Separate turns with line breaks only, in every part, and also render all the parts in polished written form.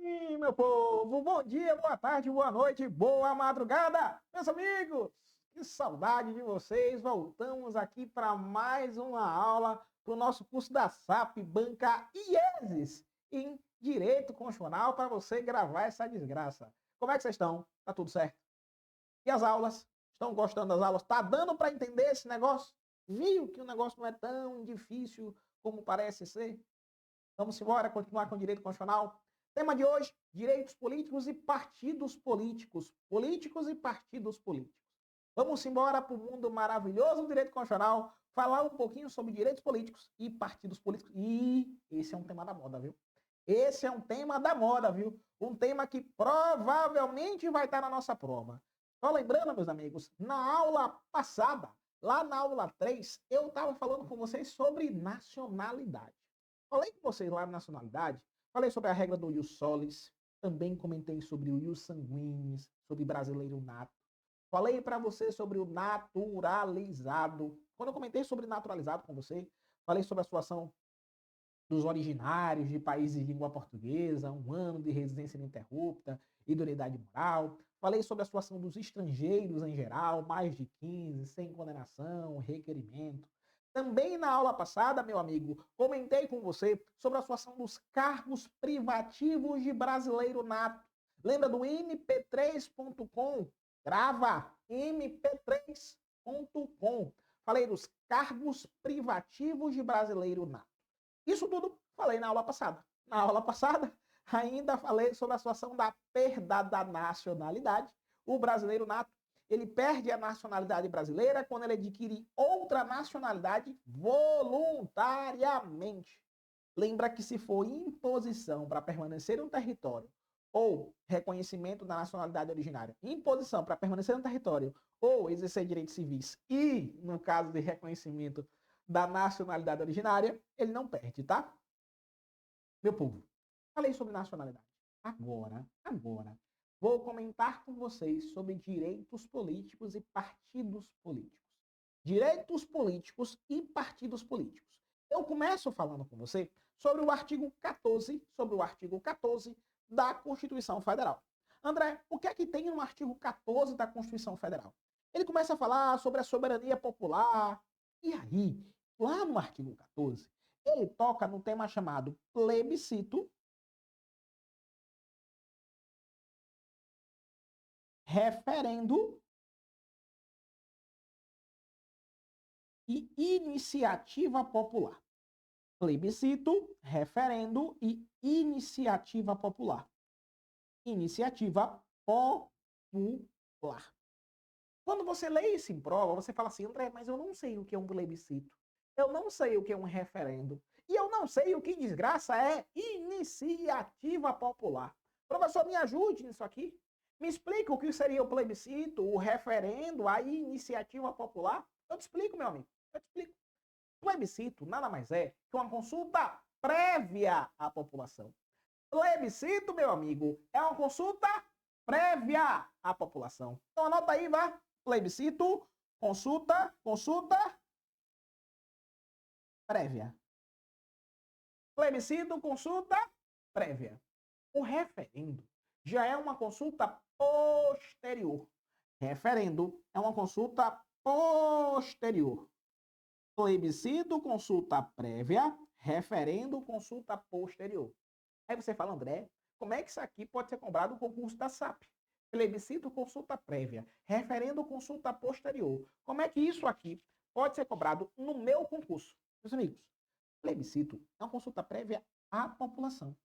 Sim, meu povo, bom dia, boa tarde, boa noite, boa madrugada, meus amigos, que saudade de vocês, voltamos aqui para mais uma aula para o nosso curso da SAP Banca IESES em Direito Constitucional para você gravar essa desgraça. Como é que vocês estão? Tá tudo certo? E as aulas? Estão gostando das aulas? Tá dando para entender esse negócio? Viu que o negócio não é tão difícil como parece ser? Vamos embora, continuar com o direito constitucional. Tema de hoje, direitos políticos e partidos políticos. Políticos e partidos políticos. Vamos embora para o mundo maravilhoso do direito constitucional, falar um pouquinho sobre direitos políticos e partidos políticos. E esse é um tema da moda, viu? Esse é um tema da moda, viu? Um tema que provavelmente vai estar na nossa prova. Só lembrando, meus amigos, na aula passada, lá na aula 3, eu estava falando com vocês sobre nacionalidade. Falei com vocês lá na nacionalidade, falei sobre a regra do ius solis, também comentei sobre o ius sanguinis, sobre brasileiro nato. Falei para você sobre o naturalizado. Quando eu comentei sobre naturalizado com você, falei sobre a situação dos originários de países de língua portuguesa, 1 ano de residência ininterrupta, idoneidade moral. Falei sobre a situação dos estrangeiros em geral, mais de 15, sem condenação, requerimento. Também na aula passada, meu amigo, comentei com você sobre a situação dos cargos privativos de brasileiro nato. Lembra do mp3.com? Grava, mp3.com. Falei dos cargos privativos de brasileiro nato. Isso tudo falei na aula passada. Na aula passada, ainda falei sobre a situação da perda da nacionalidade. O brasileiro nato, ele perde a nacionalidade brasileira quando ele adquire outra nacionalidade voluntariamente. Lembra que se for imposição para permanecer no território ou reconhecimento da nacionalidade originária, imposição para permanecer no território ou exercer direitos civis e, no caso de reconhecimento da nacionalidade originária, ele não perde, tá? Meu povo, falei sobre nacionalidade. Agora, vou comentar com vocês sobre direitos políticos e partidos políticos. Direitos políticos e partidos políticos. Eu começo falando com você sobre o artigo 14, da Constituição Federal. André, o que é que tem no artigo 14 da Constituição Federal? Ele começa a falar sobre a soberania popular. E aí, lá no artigo 14, ele toca no tema chamado plebiscito, referendo e iniciativa popular. Plebiscito, referendo e iniciativa popular. Iniciativa popular. Quando você lê isso em prova, você fala assim, André, mas eu não sei o que é um plebiscito. Eu não sei o que é um referendo. E eu não sei o que desgraça é iniciativa popular. Professor, me ajude nisso aqui. Me explica o que seria o plebiscito, o referendo, a iniciativa popular. Eu te explico, meu amigo. Eu te explico. Plebiscito nada mais é que uma consulta prévia à população. Plebiscito, meu amigo, é uma consulta prévia à população. Então anota aí, vá. Plebiscito, consulta prévia. Plebiscito, consulta prévia. O referendo já é uma consulta posterior. Referendo é uma consulta posterior. Plebiscito, consulta prévia. Referendo, consulta posterior. Aí você fala, André, como é que isso aqui pode ser cobrado no concurso da SAP? Plebiscito, consulta prévia. Referendo, consulta posterior. Como é que isso aqui pode ser cobrado no meu concurso? Meus amigos, plebiscito é uma consulta prévia à população.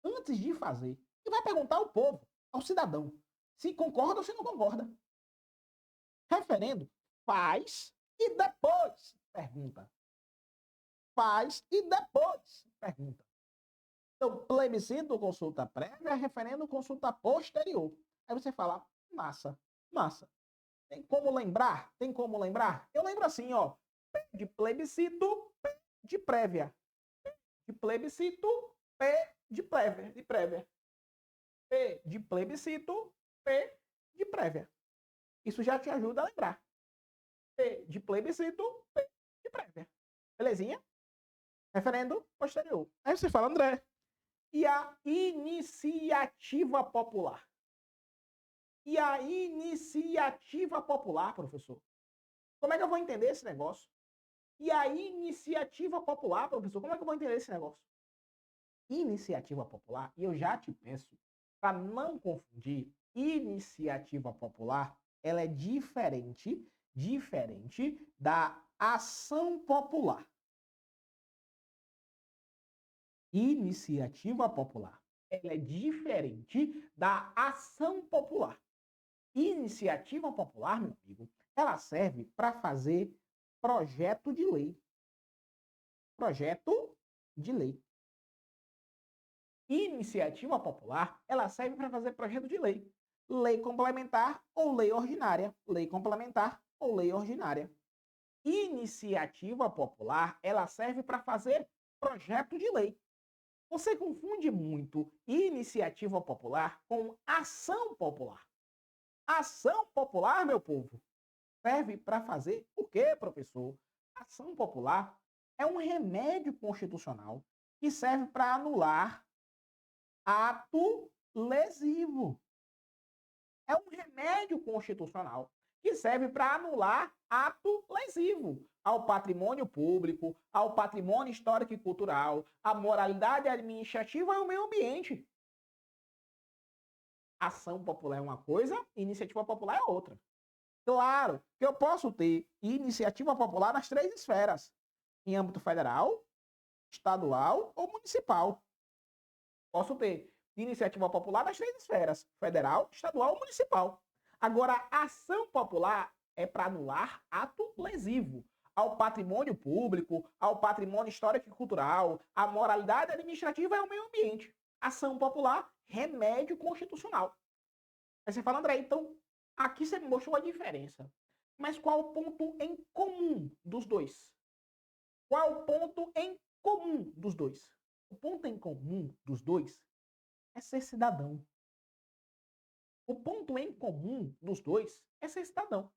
Antes de fazer, e vai perguntar ao povo, ao cidadão, se concorda ou se não concorda. Referendo, faz e depois pergunta. Faz e depois pergunta. Então, plebiscito, consulta prévia, referendo, consulta posterior. Aí você fala, massa. Tem como lembrar? Eu lembro assim, ó. P de plebiscito, P de prévia. P de plebiscito, P de prévia. P de plebiscito, P de prévia. Isso já te ajuda a lembrar. P de plebiscito, P de prévia. Belezinha? Referendo posterior. Aí você fala, André, E a iniciativa popular? E a iniciativa popular, professor? Como é que eu vou entender esse negócio? E a iniciativa popular, professor? Como é que eu vou entender esse negócio? Iniciativa popular, e eu já te peço, para não confundir, iniciativa popular, ela é diferente da ação popular. Iniciativa popular, ela é diferente da ação popular. Iniciativa popular, meu amigo, ela serve para fazer projeto de lei. Projeto de lei. Iniciativa popular, ela serve para fazer projeto de lei. Lei complementar ou lei ordinária. Lei complementar ou lei ordinária. Iniciativa popular, ela serve para fazer projeto de lei. Você confunde muito iniciativa popular com ação popular. Ação popular, meu povo, serve para fazer o quê, professor? Ação popular é um remédio constitucional que serve para anular ato lesivo. É um remédio constitucional que serve para anular ato lesivo ao patrimônio público, ao patrimônio histórico e cultural, à moralidade administrativa e ao meio ambiente. Ação popular é uma coisa, iniciativa popular é outra. Claro que eu posso ter iniciativa popular nas três esferas, em âmbito federal, estadual ou municipal. Posso ter iniciativa popular nas três esferas, federal, estadual ou municipal. Agora, a ação popular é para anular ato lesivo ao patrimônio público, ao patrimônio histórico e cultural, à moralidade administrativa e ao meio ambiente. Ação popular, remédio constitucional. Aí você fala, André, então aqui você mostrou a diferença. Mas qual o ponto em comum dos dois? Qual o ponto em comum dos dois? O ponto em comum dos dois é ser cidadão. O ponto em comum dos dois é ser cidadão.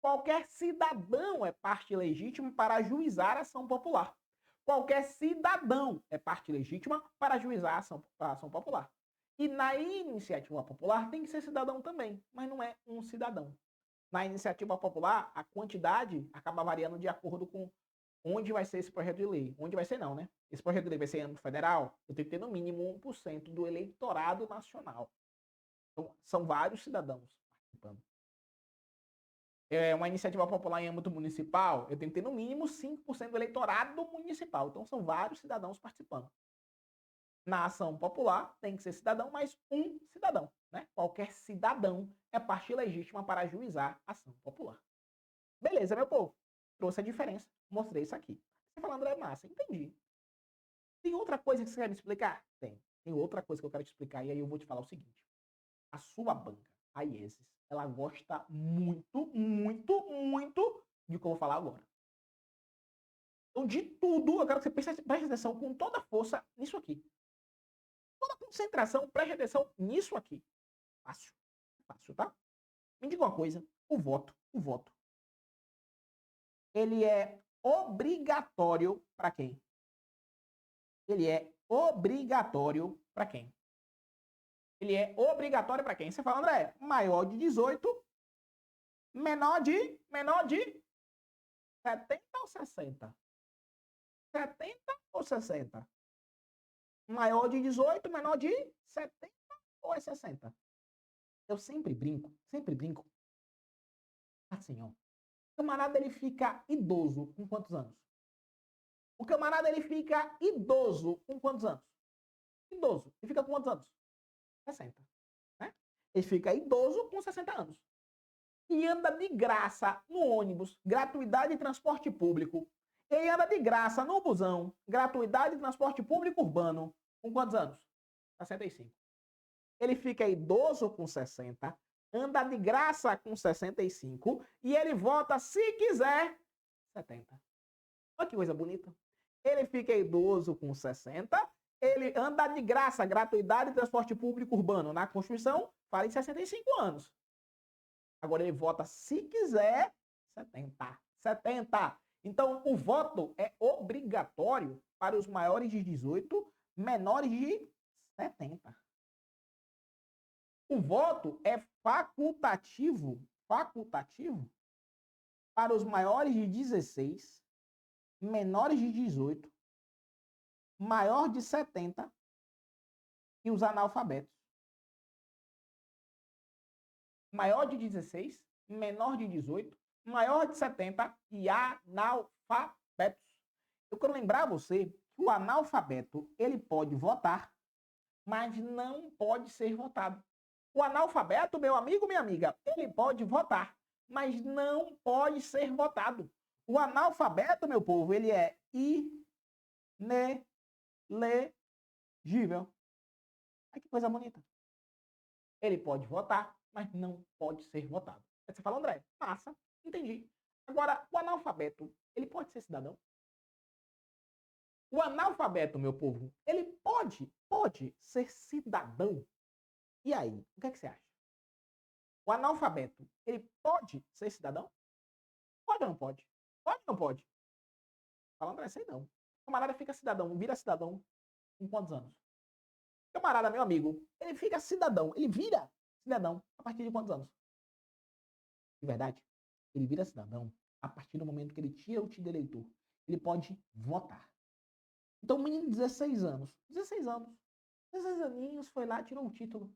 Qualquer cidadão é parte legítima para ajuizar a ação popular. Qualquer cidadão é parte legítima para ajuizar a ação popular. E na iniciativa popular tem que ser cidadão também, mas não é um cidadão. Na iniciativa popular, a quantidade acaba variando de acordo com onde vai ser esse projeto de lei. Onde vai ser não, né? Esse projeto de lei vai ser em âmbito federal, eu tenho que ter no mínimo 1% do eleitorado nacional. Então, são vários cidadãos participando. É uma iniciativa popular em âmbito municipal, eu tenho que ter no mínimo 5% do eleitorado municipal. Então, são vários cidadãos participando. Na ação popular, tem que ser cidadão, mas um cidadão. Né? Qualquer cidadão é parte legítima para ajuizar a ação popular. Beleza, meu povo? Trouxe a diferença. Mostrei isso aqui. Você falando, André, massa. Entendi. Tem outra coisa que você quer me explicar? Tem. Tem outra coisa que eu quero te explicar e aí eu vou te falar o seguinte. A sua banca, a IESES, ela gosta muito de que eu vou falar agora. Então, de tudo, eu quero que você preste atenção com toda a força nisso aqui. Toda a concentração, preste atenção nisso aqui. Fácil. Fácil, tá? Me diga uma coisa. O voto, ele é obrigatório para quem? Ele é obrigatório para quem? Ele é obrigatório para quem? Você fala, André, maior de 18, menor de 70 ou 60? 70 ou 60? Maior de 18, menor de 70 ou é 60? Eu sempre brinco assim, ó. O camarada, ele fica idoso com quantos anos? O camarada, ele fica idoso com quantos anos? Idoso. Ele fica com quantos anos? 60. Né? Ele fica idoso com 60 anos. E anda de graça no ônibus, gratuidade de transporte público. Ele anda de graça no busão, gratuidade de transporte público urbano. Com quantos anos? 65. Ele fica idoso com 60, anda de graça com 65 e ele vota, se quiser, 70. Olha que coisa bonita. Ele fica idoso com 60, ele anda de graça, gratuidade de transporte público urbano. Na Constituição, fala em 65 anos. Agora ele vota, se quiser, 70. 70. Então, o voto é obrigatório para os maiores de 18, menores de 70. O voto é facultativo para os maiores de 16, menores de 18, maior de 70 e os analfabetos. Maior de 16, menor de 18, maior de 70 e analfabetos. Eu quero lembrar você que o analfabeto, ele pode votar, mas não pode ser votado. O analfabeto, meu amigo, minha amiga, ele pode votar, mas não pode ser votado. O analfabeto, meu povo, ele é inelegível. Ai, que coisa bonita. Ele pode votar, mas não pode ser votado. Aí você fala, André, massa, entendi. Agora, o analfabeto, ele pode ser cidadão? O analfabeto, meu povo, ele pode ser cidadão. E aí, o que é que você acha? O analfabeto, ele pode ser cidadão? Pode ou não pode? Pode ou não pode? Fala, André, sei não. O camarada fica cidadão, vira cidadão em quantos anos? O camarada, meu amigo, ele fica cidadão, ele vira cidadão a partir de quantos anos? De verdade, ele vira cidadão a partir do momento que ele tira o título de eleitor. Ele pode votar. Então, o menino de 16 anos, 16 aninhos, foi lá, tirou o título.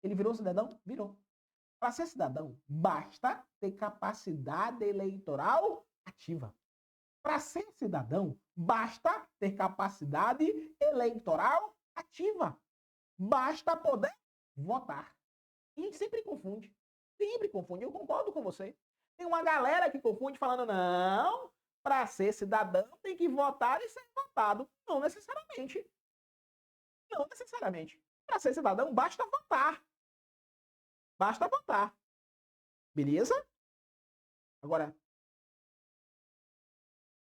Ele virou cidadão? Virou. Para ser cidadão, basta ter capacidade eleitoral ativa. Para ser cidadão, basta ter capacidade eleitoral ativa. Basta poder votar. E a gente sempre confunde. Eu concordo com você. Tem uma galera que confunde falando, não, para ser cidadão tem que votar e ser votado. Não necessariamente. Não necessariamente. Para ser cidadão, basta votar. Basta votar. Beleza? Agora,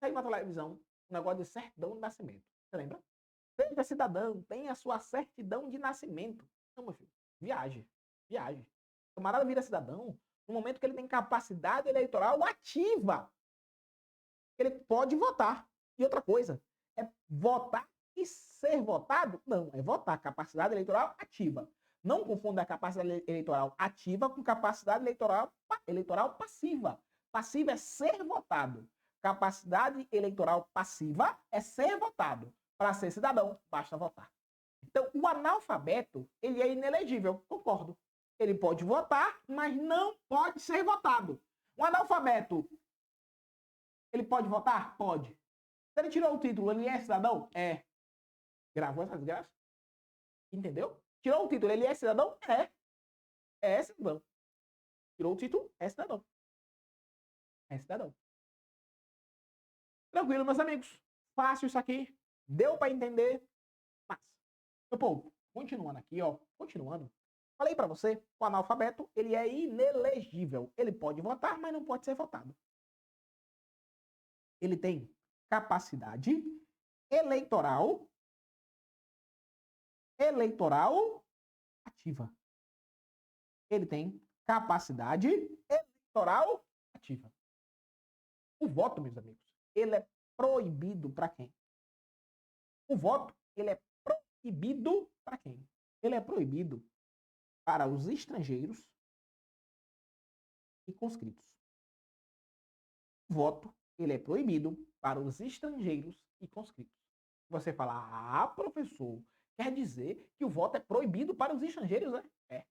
saiu na televisão um negócio de certidão de nascimento. Você lembra? Seja cidadão, tenha a sua certidão de nascimento. Não, meu filho. Viaje. O camarada vira cidadão no momento que ele tem capacidade eleitoral ativa. Ele pode votar. E outra coisa, é votar e ser votado? Não, é votar. Capacidade eleitoral ativa. Não confunda a capacidade eleitoral ativa com capacidade eleitoral passiva. Passiva é ser votado. Capacidade eleitoral passiva é ser votado. Para ser cidadão, basta votar. Então, o analfabeto, ele é inelegível, concordo. Ele pode votar, mas não pode ser votado. O analfabeto, ele pode votar? Pode. Se ele tirou o título, ele é cidadão? É. Gravou essa desgraça? Entendeu? Tirou o título, ele é cidadão? É. É cidadão. Tirou o título, é cidadão. É cidadão. Tranquilo, meus amigos. Fácil isso aqui. Deu para entender? Mas, meu povo, continuando aqui, ó. Continuando. Falei para você, o analfabeto, ele é inelegível. Ele pode votar, mas não pode ser votado. Ele tem capacidade eleitoral ativa. Ele tem capacidade eleitoral ativa. O voto, meus amigos, ele é proibido para quem? O voto, ele é proibido para quem? Ele é proibido para os estrangeiros e conscritos. O voto, ele é proibido para os estrangeiros e conscritos. Você fala, professor, quer dizer que o voto é proibido para os estrangeiros, né? É.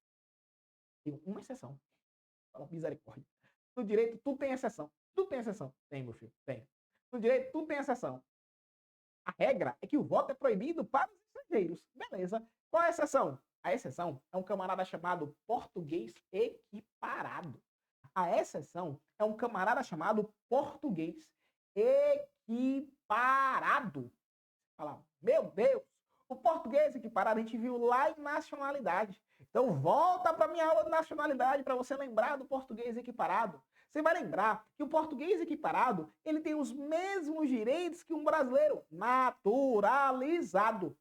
Tem uma exceção. Fala, misericórdia. No direito, tudo tem exceção. Tudo tem exceção. Tem, meu filho, tem. No direito, tudo tem exceção. A regra é que o voto é proibido para os estrangeiros. Beleza. Qual é a exceção? A exceção é um camarada chamado português equiparado. A exceção é um camarada chamado português equiparado. Fala, meu Deus, o português equiparado a gente viu lá em nacionalidade. Então volta para minha aula de nacionalidade para você lembrar do português equiparado. Você vai lembrar que o português equiparado, ele tem os mesmos direitos que um brasileiro naturalizado.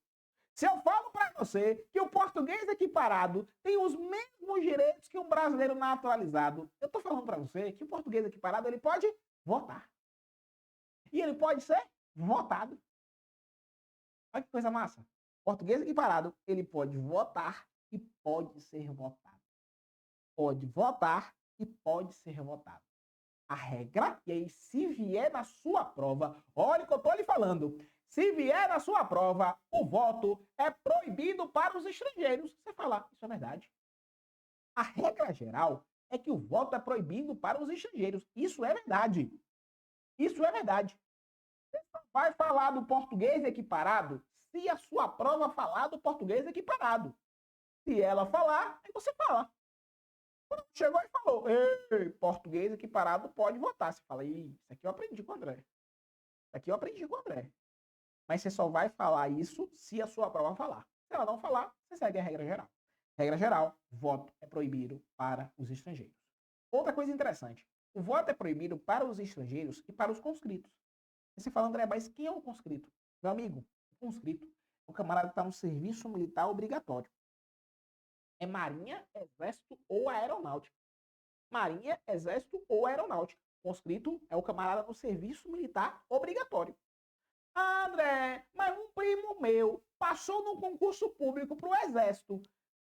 Se eu falo para você que o português equiparado tem os mesmos direitos que um brasileiro naturalizado, eu estou falando para você que o português equiparado, ele pode votar. E ele pode ser votado. Olha que coisa massa. Português equiparado, ele pode votar e pode ser votado. Pode votar e pode ser votado. A regra, e aí se vier na sua prova, olha o que eu estou lhe falando, se vier na sua prova, o voto é proibido para os estrangeiros. Você fala, isso é verdade. A regra geral é que o voto é proibido para os estrangeiros. Isso é verdade. Isso é verdade. Você só vai falar do português equiparado se a sua prova falar do português equiparado. Se ela falar, aí você fala. Quando chegou e falou, ei, português equiparado pode votar. Você fala, isso aqui eu aprendi com o André. Isso aqui eu aprendi com o André. Mas você só vai falar isso se a sua prova falar. Se ela não falar, você segue a regra geral. Regra geral, voto é proibido para os estrangeiros. Outra coisa interessante, o voto é proibido para os estrangeiros e para os conscritos. Você fala, André, mas quem é o conscrito? Meu amigo, o conscrito é o camarada que está no serviço militar obrigatório. É Marinha, Exército ou Aeronáutica. Marinha, Exército ou Aeronáutica. Conscrito é o camarada no serviço militar obrigatório. Ah, André, mas um primo meu passou num concurso público para o Exército.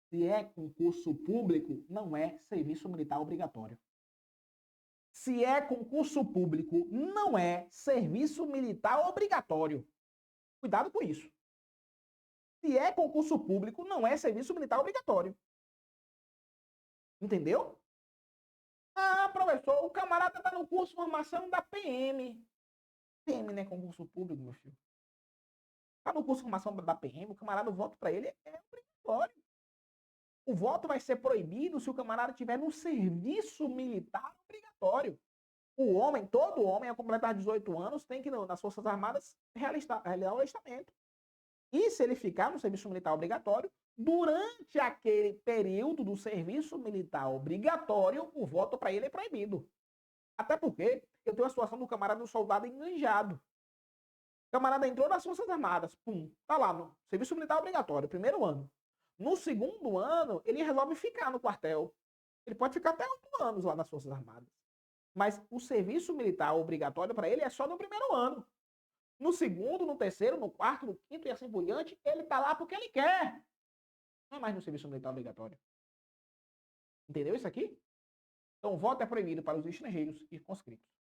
Se é concurso público, não é serviço militar obrigatório. Se é concurso público, não é serviço militar obrigatório. Cuidado com isso. Se é concurso público, não é serviço militar obrigatório. Entendeu? Ah, professor, o camarada está no curso de formação da PM. PM não é concurso público, meu filho. Está no curso de formação da PM, o camarada, o voto para ele é obrigatório. O voto vai ser proibido se o camarada estiver no serviço militar obrigatório. O homem, todo homem, ao completar 18 anos, tem que, nas Forças Armadas, realizar o alistamento. E se ele ficar no serviço militar obrigatório, durante aquele período do serviço militar obrigatório, o voto para ele é proibido. Até porque eu tenho a situação do camarada do soldado enganjado. O camarada entrou nas Forças Armadas, pum, tá lá no serviço militar obrigatório, primeiro ano. No segundo ano, ele resolve ficar no quartel. Ele pode ficar até 8 anos lá nas Forças Armadas. Mas o serviço militar obrigatório para ele é só no primeiro ano. No segundo, no terceiro, no quarto, no quinto e assim por diante, ele está lá porque ele quer. Não é mais no serviço militar obrigatório. Entendeu isso aqui? Então, o voto é proibido para os estrangeiros e conscritos.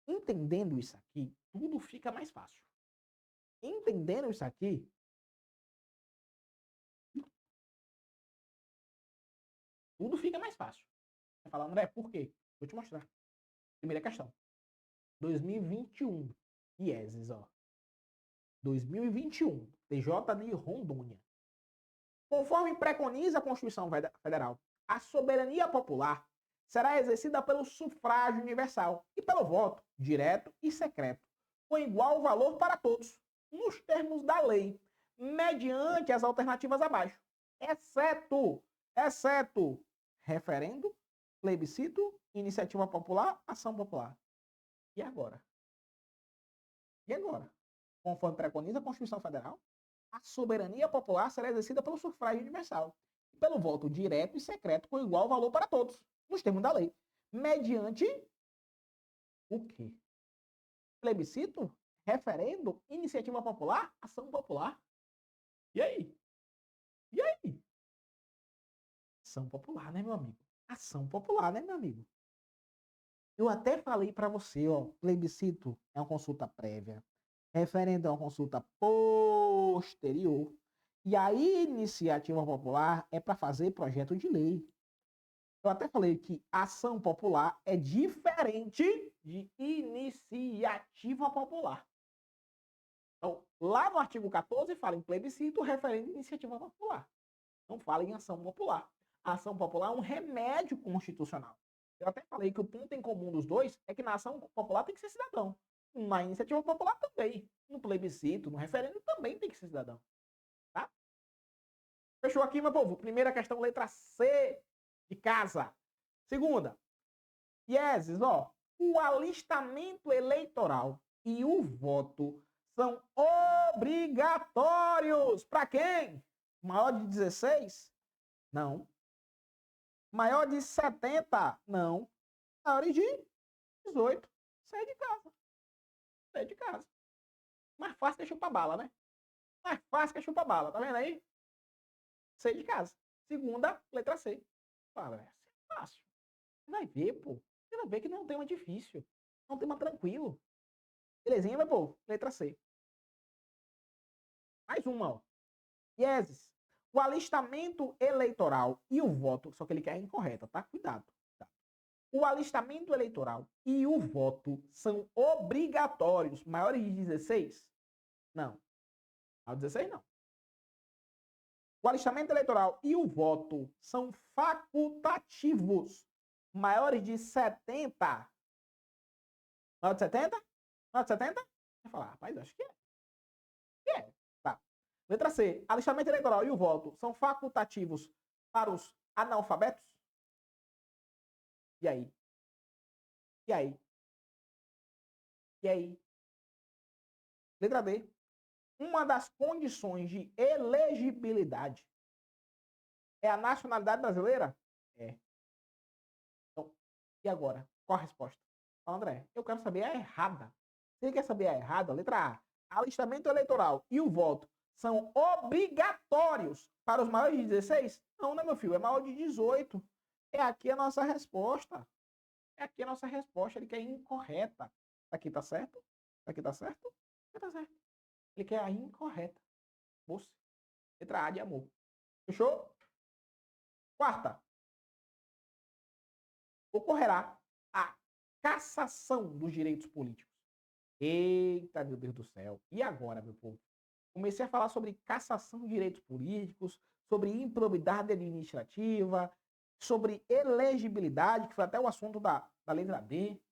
Entendendo isso aqui, tudo fica mais fácil. Entendendo isso aqui, tudo fica mais fácil. Você fala, André, por quê? Vou te mostrar. Primeira questão. 2021. IESES, ó. 2021. TJ de Rondônia. Conforme preconiza a Constituição Federal, a soberania popular será exercida pelo sufrágio universal e pelo voto direto e secreto, com igual valor para todos, nos termos da lei, mediante as alternativas abaixo, exceto referendo, plebiscito, iniciativa popular, ação popular. E agora? E agora? Conforme preconiza a Constituição Federal, a soberania popular será exercida pelo sufrágio universal e pelo voto direto e secreto com igual valor para todos, nos termos da lei, mediante o quê? Plebiscito, referendo, iniciativa popular, ação popular. E aí? E aí? Ação popular, né, meu amigo? Ação popular, né, meu amigo? Eu até falei para você, ó, plebiscito é uma consulta prévia, referendo é uma consulta posterior, e a iniciativa popular é para fazer projeto de lei. Eu até falei que ação popular é diferente de iniciativa popular. Então, lá no artigo 14 fala em plebiscito, referendo e iniciativa popular. Não fala em ação popular. A ação popular é um remédio constitucional. Eu até falei que o ponto em comum dos dois é que na ação popular tem que ser cidadão. Na iniciativa popular também. No plebiscito, no referendo também tem que ser cidadão. Tá? Fechou aqui, meu povo? Primeira questão, letra C de casa. Segunda, IESES, ó. O alistamento eleitoral e o voto são obrigatórios. Para quem? Maior de 16? Não. Maior de 70? Não. Maior de 18. Sai de casa. Sai de casa. Mais fácil deixa pra bala, né? Mais fácil que chupa bala, tá vendo aí? C de casa. Segunda, letra C. Fala, é fácil. Você vai ver, pô. Você vai ver que não é um tema difícil. É um tema tranquilo. Belezinha, meu povo? Letra C. Mais uma, ó. Yeses. O alistamento eleitoral e o voto, só que ele quer incorreta, tá? Cuidado. O alistamento eleitoral e o voto são obrigatórios. Maiores de 16? Não. Aos 16, não. O alistamento eleitoral e o voto são facultativos. Maiores de 70? Maior de 70? Maior de 70? Vai falar, rapaz, acho que é. Tá. Letra C. Alistamento eleitoral e o voto são facultativos para os analfabetos? E aí? E aí? E aí? Letra D. Uma das condições de elegibilidade é a nacionalidade brasileira? É. Então, e agora? Qual a resposta? André, eu quero saber a errada. Você quer saber a errada? Letra A. Alistamento eleitoral e o voto são obrigatórios para os maiores de 16? Não, né, meu filho? É maior de 18. É aqui a nossa resposta. É aqui a nossa resposta. Ele quer incorreta. Aqui tá certo? Aqui tá certo? Aqui tá certo. Ele quer a incorreta. Moça. Letra A de amor. Fechou? Quarta. Ocorrerá a cassação dos direitos políticos. Eita, meu Deus do céu. E agora, meu povo? Comecei a falar sobre cassação de direitos políticos, sobre improbidade administrativa, sobre elegibilidade, que foi até o assunto da letra B.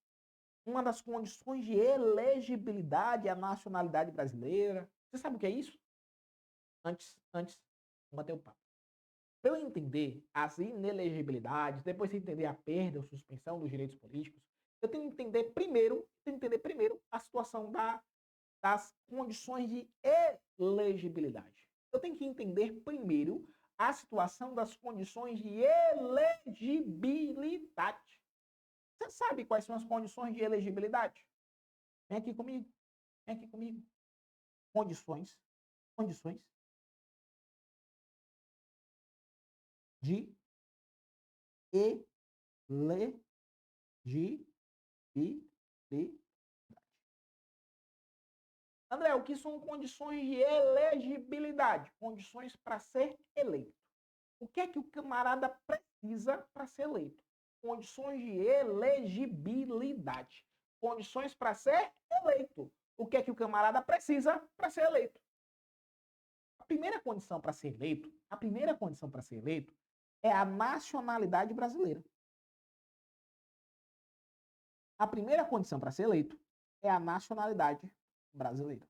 Uma das condições de elegibilidade é a nacionalidade brasileira. Você sabe o que é isso? Antes, vamos bater o papo. Para eu entender as inelegibilidades, depois de entender a perda ou suspensão dos direitos políticos, eu tenho que entender primeiro a situação das condições de elegibilidade. Eu tenho que entender primeiro a situação das condições de elegibilidade. Você sabe quais são as condições de elegibilidade? Vem aqui comigo. Vem aqui comigo. Condições de elegibilidade. André, o que são condições de elegibilidade? Condições para ser eleito. O que é que o camarada precisa para ser eleito? Condições de elegibilidade. Condições para ser eleito. O que é que o camarada precisa para ser eleito? A primeira condição para ser eleito, é a nacionalidade brasileira. A primeira condição para ser eleito é a nacionalidade brasileira.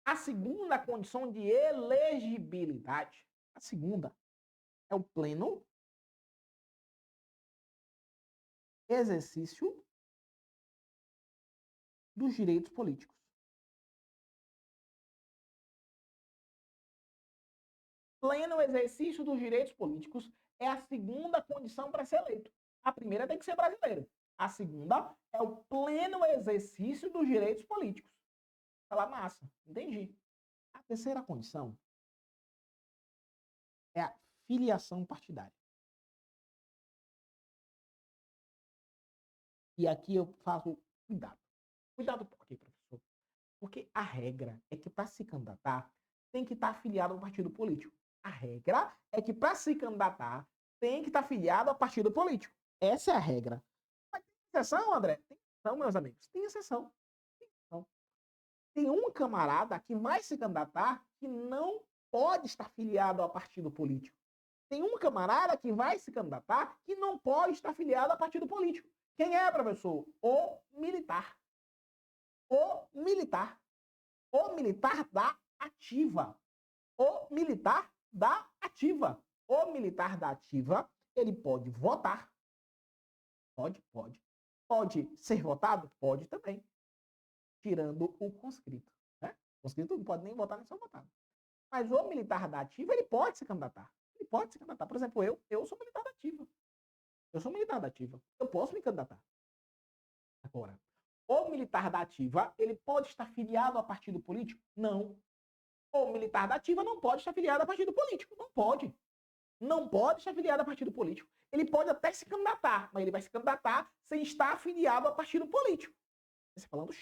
A segunda condição de elegibilidade, a segunda, é o pleno exercício dos direitos políticos. Pleno exercício dos direitos políticos é a segunda condição para ser eleito. A primeira tem que ser brasileiro. A segunda é o pleno exercício dos direitos políticos. Fala, massa, entendi. A terceira condição é a filiação partidária. E aqui eu faço cuidado. Cuidado por quê, professor? Porque a regra é que para se candidatar tem que estar afiliado a um partido político. A regra é que para se candidatar tem que estar afiliado a partido político. Essa é a regra. Mas tem exceção, André? Tem exceção, meus amigos. Tem exceção. Tem um camarada que vai se candidatar que não pode estar afiliado a partido político. Tem um camarada que vai se candidatar que não pode estar afiliado a partido político. Quem é, professor? O militar. O militar. O militar da ativa. O militar da ativa. O militar da ativa, ele pode votar. Pode. Pode ser votado? Pode também. Tirando o conscrito. Né? O conscrito não pode nem votar nem ser votado. Mas o militar da ativa, ele pode se candidatar. Ele pode se candidatar. Por exemplo, eu sou militar da ativa. Eu sou militar da ativa. Eu posso me candidatar. Agora, O militar da ativa, ele pode estar filiado a partido político? Não. O militar da ativa não pode estar filiado a partido político. Não pode. Não pode estar filiado a partido político. Ele pode até se candidatar, mas ele vai se candidatar sem estar afiliado a partido político. Você falando,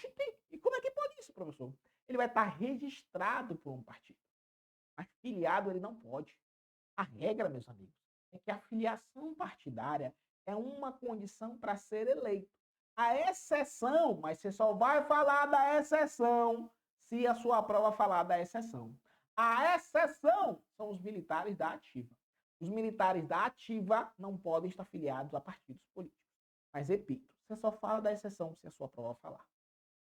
e como é que pode isso, professor? Ele vai estar registrado por um partido. Mas filiado ele não pode. A regra, meus amigos, é que a filiação partidária é uma condição para ser eleito. A exceção, mas você só vai falar da exceção se a sua prova falar da exceção. A exceção são os militares da ativa. Os militares da ativa não podem estar filiados a partidos políticos. Mas, repito, você só fala da exceção se a sua prova falar.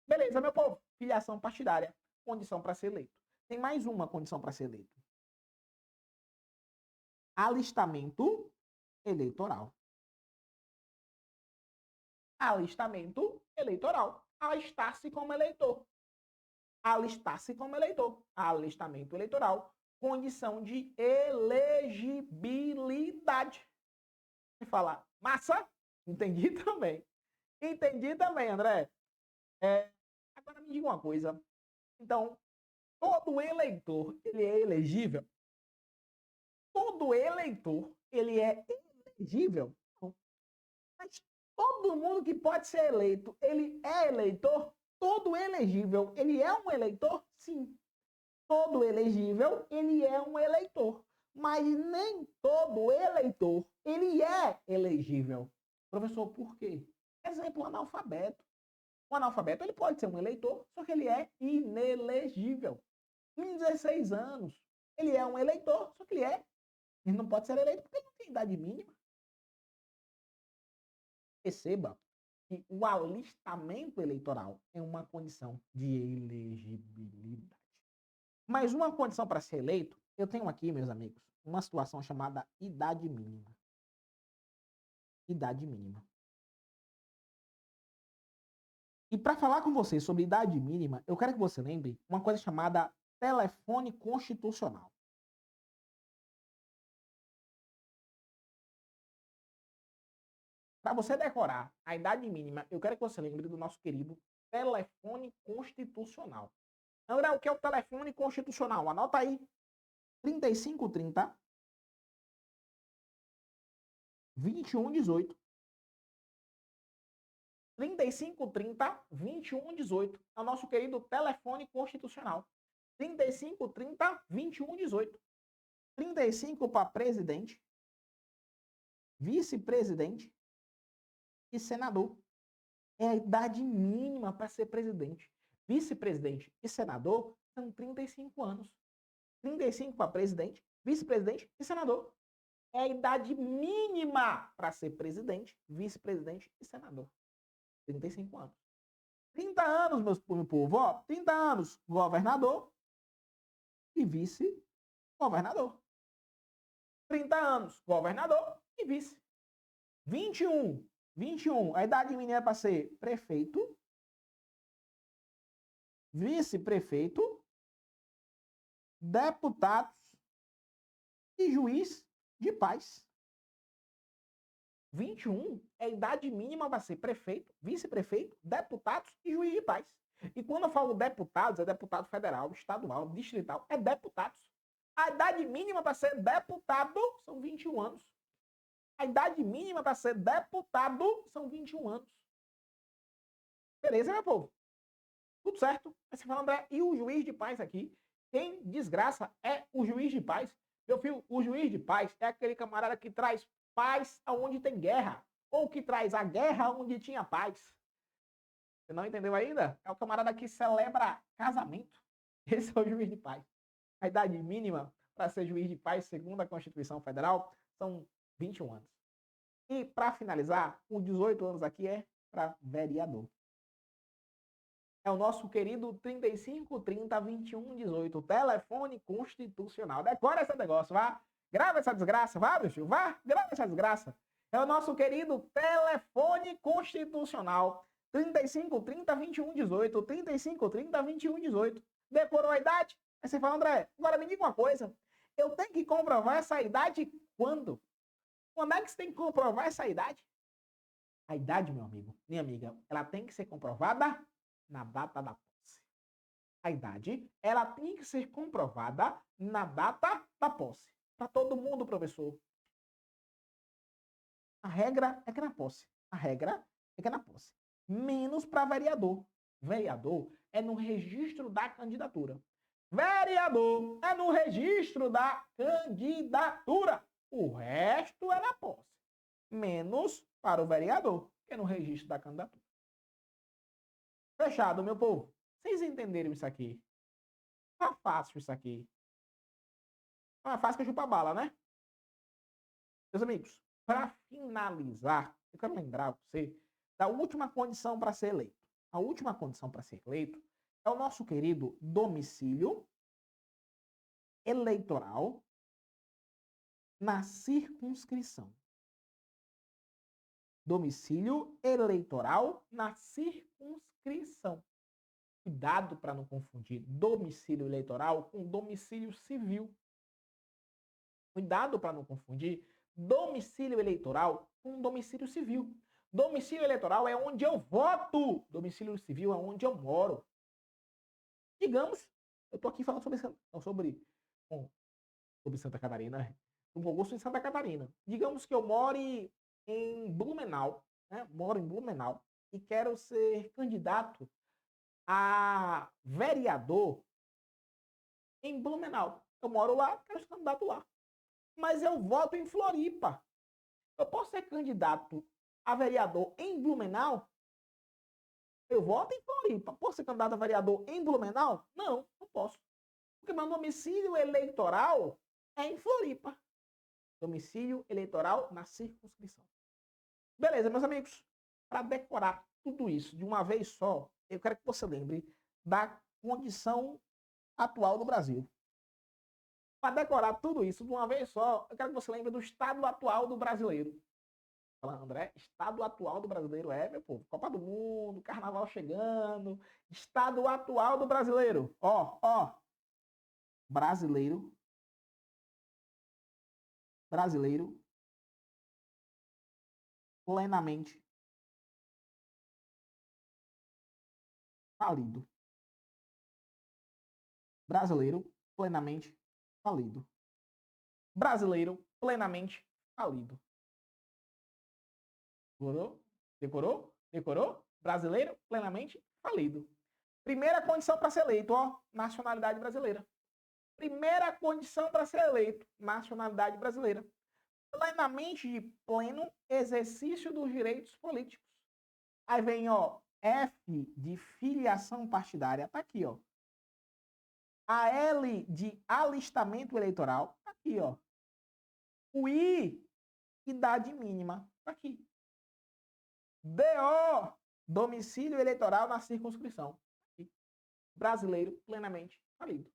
Beleza, meu povo? Filiação partidária, condição para ser eleito. Tem mais uma condição para ser eleito. Alistamento eleitoral. Alistamento eleitoral. Alistar-se como eleitor. Alistar-se como eleitor. Alistamento eleitoral. Condição de elegibilidade. Você fala, massa? Entendi também. Entendi também, André. Agora me diga uma coisa. Então, todo eleitor, ele é elegível? Todo eleitor, ele é elegível? Mas todo mundo que pode ser eleito, ele é eleitor? Todo elegível, ele é um eleitor? Sim. Todo elegível, ele é um eleitor. Mas nem todo eleitor, ele é elegível. Professor, por quê? Exemplo, o analfabeto. O analfabeto, ele pode ser um eleitor, só que ele é inelegível. Em 16 anos, ele é um eleitor, só que ele não pode ser eleito porque ele não tem idade mínima. Perceba que o alistamento eleitoral é uma condição de elegibilidade. Mas uma condição para ser eleito, eu tenho aqui, meus amigos, uma situação chamada idade mínima. Idade mínima. E para falar com você sobre idade mínima, eu quero que você lembre uma coisa chamada telefone constitucional. Para você decorar a idade mínima, eu quero que você lembre do nosso querido telefone constitucional. André, o que é o telefone constitucional? Anota aí. 3530 2118. 3530 2118. É o nosso querido telefone constitucional. 3530 2118. 35 para presidente, vice-presidente e senador. É a idade mínima para ser presidente. Vice-presidente e senador são 35 anos. 35 para presidente, vice-presidente e senador. É a idade mínima para ser presidente, vice-presidente e senador. 35 anos. 30 anos, meu povo, ó, 30 anos, governador e vice-governador. 30 anos, governador e vice. 21, a idade mínima para ser prefeito, vice-prefeito, deputados e juiz de paz. 21 é a idade mínima para ser prefeito, vice-prefeito, deputados e juiz de paz. E quando eu falo deputados, é deputado federal, estadual, distrital, é deputados. A idade mínima para ser deputado são 21 anos. A idade mínima para ser deputado são 21 anos. Beleza, meu povo? Tudo certo? Aí você fala, André, e o juiz de paz aqui? Quem desgraça é o juiz de paz? Meu filho, o juiz de paz é aquele camarada que traz paz aonde tem guerra. Ou que traz a guerra onde tinha paz. Você não entendeu ainda? É o camarada que celebra casamento. Esse é o juiz de paz. A idade mínima para ser juiz de paz, segundo a Constituição Federal, são 21 anos. E, para finalizar, os 18 anos aqui é para vereador. É o nosso querido 3530-2118, telefone constitucional. Decora esse negócio, vá. Grava essa desgraça, vá, meu filho, vá. Grava essa desgraça. É o nosso querido telefone constitucional. 3530-2118, 3530-2118. Decorou a idade? Aí você fala, André, agora me diga uma coisa. Eu tenho que comprovar essa idade quando? Quando é que você tem que comprovar essa idade? A idade, meu amigo, minha amiga, ela tem que ser comprovada na data da posse. A idade, ela tem que ser comprovada na data da posse. Para todo mundo, professor. A regra é que é na posse. A regra é que é na posse. Menos para vereador. Vereador é no registro da candidatura. Vereador é no registro da candidatura. O resto é na posse. Menos para o vereador, que é no registro da candidatura. Fechado, meu povo. Vocês entenderam isso aqui? Tá fácil isso aqui. Não é fácil que chupa bala, né? Meus amigos, para finalizar, eu quero lembrar você da última condição para ser eleito. A última condição para ser eleito é o nosso querido domicílio eleitoral na circunscrição. Domicílio eleitoral na circunscrição. Cuidado para não confundir domicílio eleitoral com domicílio civil. Cuidado para não confundir domicílio eleitoral com domicílio civil. Domicílio eleitoral é onde eu voto. Domicílio civil é onde eu moro. Digamos, eu estou aqui falando sobre Santa Catarina, um concurso em Santa Catarina. Digamos que eu more em Blumenau, né? Moro em Blumenau e quero ser candidato a vereador em Blumenau. Eu moro lá, quero ser candidato lá. Mas eu voto em Floripa. Eu posso ser candidato a vereador em Blumenau? Eu voto em Floripa. Posso ser candidato a vereador em Blumenau? Não, não posso. Porque meu domicílio eleitoral é em Floripa. Domicílio eleitoral na circunscrição. Beleza, meus amigos. Para decorar tudo isso de uma vez só, eu quero que você lembre da condição atual do Brasil. Para decorar tudo isso de uma vez só, eu quero que você lembre do estado atual do brasileiro. Fala, André, estado atual do brasileiro meu povo, Copa do Mundo, Carnaval chegando, estado atual do brasileiro. Brasileiro plenamente falido. Brasileiro plenamente falido. Brasileiro plenamente falido. Decorou? Decorou? Decorou? Brasileiro plenamente falido. Primeira condição para ser eleito, nacionalidade brasileira. Primeira condição para ser eleito, nacionalidade brasileira. Plenamente de pleno exercício dos direitos políticos. Aí vem, F de filiação partidária, tá aqui, A L de alistamento eleitoral, tá aqui, O I, idade mínima, tá aqui. DO, domicílio eleitoral na circunscrição. Aqui. Brasileiro plenamente falido.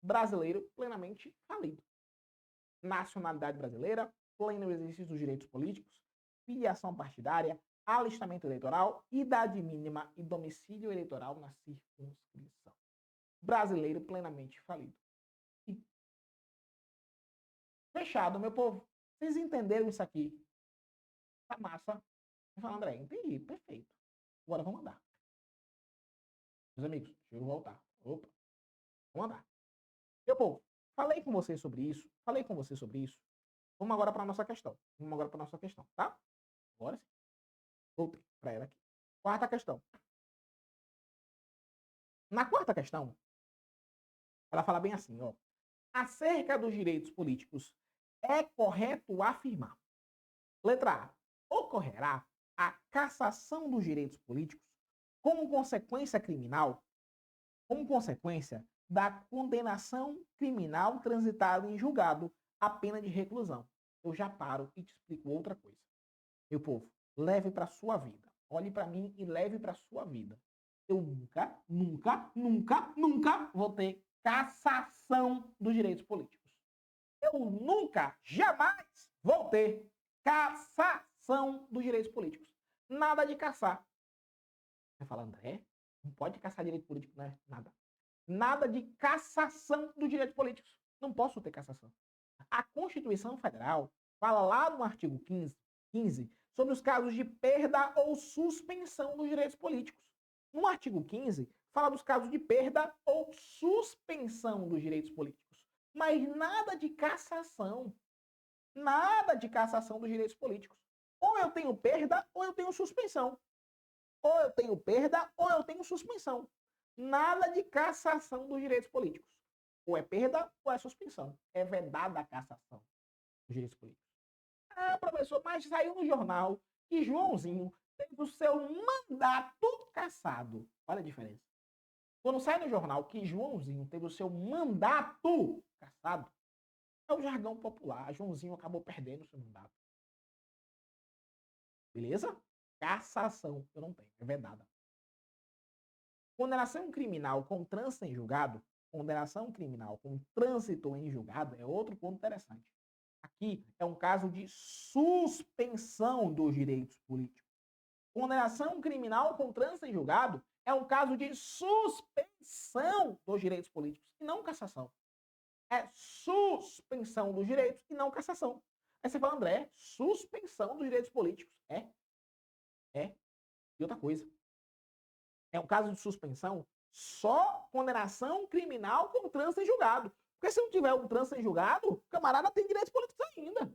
Brasileiro plenamente falido. Nacionalidade brasileira, pleno exercício dos direitos políticos, filiação partidária, alistamento eleitoral, idade mínima e domicílio eleitoral na circunscrição. Brasileiro plenamente falido. E... Fechado, meu povo. Vocês entenderam isso aqui? Tá massa. Você fala, André, entendi, perfeito. Agora vamos andar. Meus amigos, deixa eu voltar. Opa, vamos andar. Meu povo, falei com vocês sobre isso. Vamos agora para a nossa questão. Tá? Agora sim. Voltei para ela aqui. Quarta questão. Na quarta questão, ela fala bem assim, acerca dos direitos políticos, é correto afirmar. Letra A. Ocorrerá a cassação dos direitos políticos como consequência da condenação criminal transitada em julgado a pena de reclusão. Eu já paro e te explico outra coisa. Meu povo, leve para sua vida. Olhe para mim e leve para sua vida. Eu nunca vou ter cassação dos direitos políticos. Eu nunca, jamais vou ter cassação dos direitos políticos. Nada de caçar. Você fala, André, não pode caçar direito político, né? Nada de cassação dos direitos políticos. Não posso ter cassação. A Constituição Federal fala lá no artigo 15 sobre os casos de perda ou suspensão dos direitos políticos. No artigo 15, fala dos casos de perda ou suspensão dos direitos políticos, mas nada de cassação. Nada de cassação dos direitos políticos. Ou eu tenho perda ou eu tenho suspensão. Ou eu tenho perda ou eu tenho suspensão. Nada de cassação dos direitos políticos. Ou é perda ou é suspensão. É vedada a cassação dos direitos políticos. Ah, professor, mas saiu no jornal que Joãozinho teve o seu mandato cassado. Olha a diferença. Quando sai no jornal que Joãozinho teve o seu mandato cassado, é o jargão popular. Joãozinho acabou perdendo o seu mandato. Beleza? Cassação eu não tenho, é vedada. Condenação criminal com trânsito em julgado, condenação criminal com trânsito em julgado é outro ponto interessante. Aqui é um caso de suspensão dos direitos políticos. Condenação criminal com trânsito em julgado é um caso de suspensão dos direitos políticos e não cassação. É suspensão dos direitos e não cassação. Aí você fala, André, suspensão dos direitos políticos. É. E outra coisa. É um caso de suspensão só condenação criminal com trânsito em julgado. Porque se não tiver um trânsito em julgado, o camarada tem direitos políticos ainda.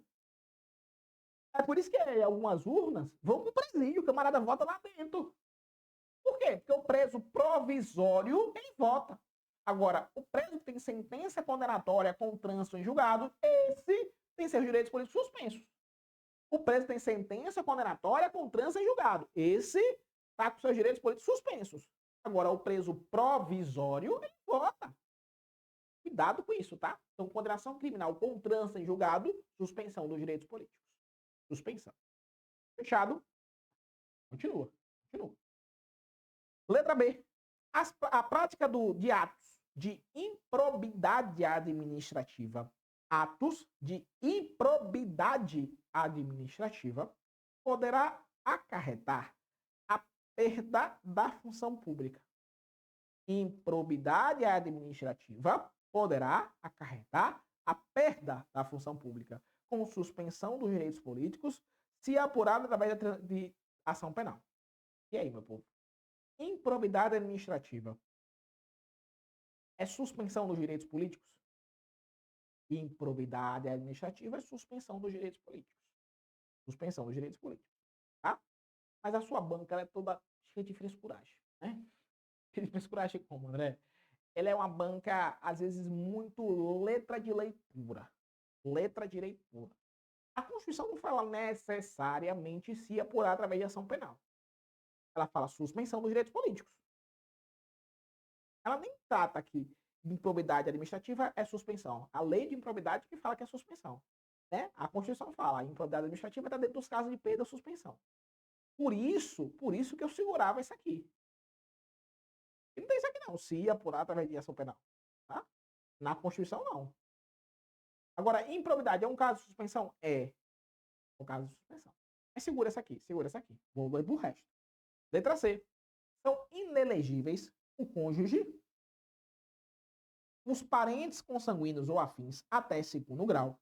É por isso que algumas urnas vão pro presídio, o camarada vota lá dentro. Por quê? Porque o preso provisório, ele vota. Agora, o preso que tem sentença condenatória com trânsito em julgado, esse tem seus direitos políticos suspensos. O preso tem sentença condenatória com trânsito em julgado. Esse está com seus direitos políticos suspensos. Agora, o preso provisório, ele vota. Cuidado com isso, tá? Então, condenação criminal com trânsito em julgado, suspensão dos direitos políticos. Suspensão. Fechado? Continua. Letra B. A prática de atos de improbidade administrativa. Atos de improbidade administrativa poderá acarretar a perda da função pública. Improbidade administrativa poderá acarretar a perda da função pública, com suspensão dos direitos políticos, se apurado através de ação penal. E aí, meu povo? Improbidade administrativa é suspensão dos direitos políticos? Improbidade administrativa é suspensão dos direitos políticos. Suspensão dos direitos políticos, tá? Mas a sua banca ela é toda cheia de frescuragem, né? Cheia de frescuragem como, André? Ela é uma banca, às vezes, muito letra de leitura. Letra de leitura. A Constituição não fala necessariamente se apurar através de ação penal. Ela fala suspensão dos direitos políticos. Ela nem trata aqui de improbidade administrativa é suspensão. A lei de improbidade que fala que é suspensão. Né? A Constituição fala, a improbidade administrativa está dentro dos casos de perda ou suspensão. Por isso que eu segurava isso aqui. E não tem isso aqui não, se apurar através de ação penal. Tá? Na Constituição, não. Agora, improbidade é um caso de suspensão? É um caso de suspensão. Mas segura essa aqui. Vou ler pro resto. Letra C. São inelegíveis o cônjuge, os parentes consanguíneos ou afins até segundo grau,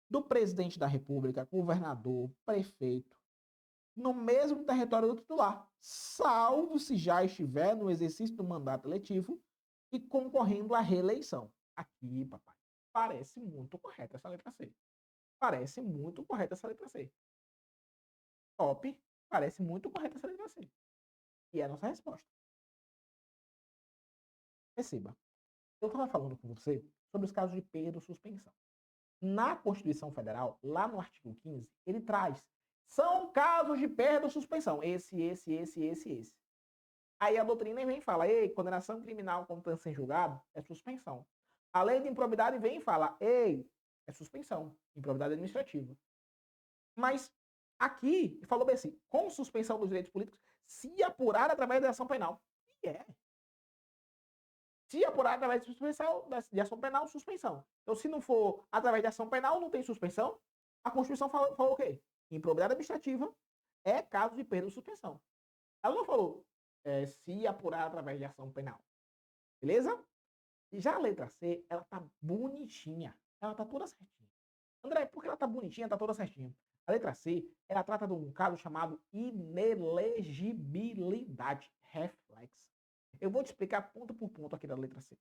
do presidente da República, governador, prefeito, no mesmo território do titular, salvo se já estiver no exercício do mandato eletivo e concorrendo à reeleição. Aqui, papai, parece muito correta essa letra C. Top, parece muito correta essa letra C. E é a nossa resposta. Perceba, eu estava falando com você sobre os casos de perda ou suspensão. Na Constituição Federal, lá no artigo 15, ele traz, são casos de perda ou suspensão, esse. Aí a doutrina vem e fala, ei, condenação criminal com trânsito sem julgado é suspensão. A lei de improbidade vem e fala, ei, é suspensão, improbidade administrativa. Mas aqui, falou bem assim, com suspensão dos direitos políticos, se apurar através da ação penal. E é. Se apurar através de ação penal, suspensão. Então, se não for através de ação penal, não tem suspensão. A Constituição falou o quê? Improbidade administrativa é caso de perda ou suspensão. Ela não falou se apurar através de ação penal. Beleza? E já a letra C, ela tá bonitinha. Ela tá toda certinha. André, por que ela tá bonitinha, tá toda certinha? A letra C, ela trata de um caso chamado inelegibilidade reflexa. Eu vou te explicar ponto por ponto aqui da letra C.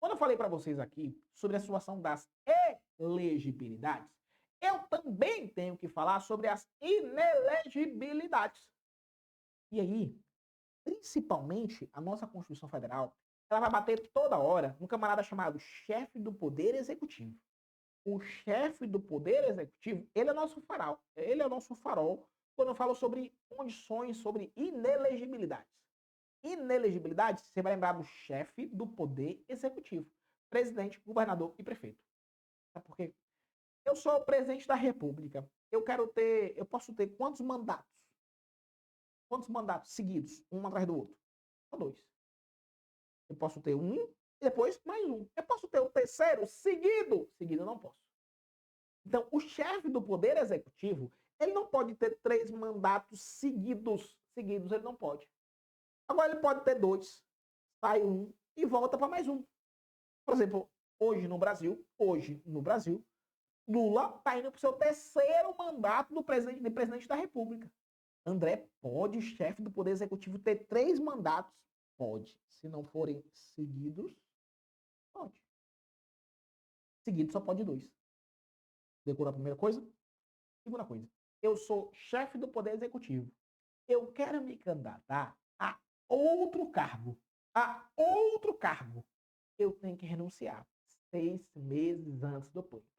Quando eu falei para vocês aqui sobre a situação das elegibilidades, eu também tenho que falar sobre as inelegibilidades. E aí, principalmente, a nossa Constituição Federal, ela vai bater toda hora num camarada chamado chefe do Poder Executivo. O chefe do Poder Executivo, ele é nosso farol. Ele é o nosso farol quando eu falo sobre condições, sobre inelegibilidades. Inelegibilidade, você vai lembrar do chefe do Poder Executivo. Presidente, governador e prefeito. Sabe por quê? Eu sou o presidente da República. Eu posso ter quantos mandatos? Quantos mandatos seguidos, um atrás do outro? Só 2. Eu posso ter um e depois mais um. Eu posso ter o terceiro seguido? Seguido eu não posso. Então, o chefe do Poder Executivo, ele não pode ter 3 mandatos seguidos. Seguidos ele não pode. Agora ele pode ter 2, sai um e volta para mais um. Por exemplo, hoje no Brasil, Lula está indo para o seu 3º mandato de presidente da República. André, pode, chefe do Poder Executivo, ter 3 mandatos? Pode. Se não forem seguidos, pode. Seguido só pode 2. Decorou a primeira coisa? Segunda coisa. Eu sou chefe do Poder Executivo. Eu quero me candidatar a outro cargo. A outro cargo. Eu tenho que renunciar 6 meses antes do pleito.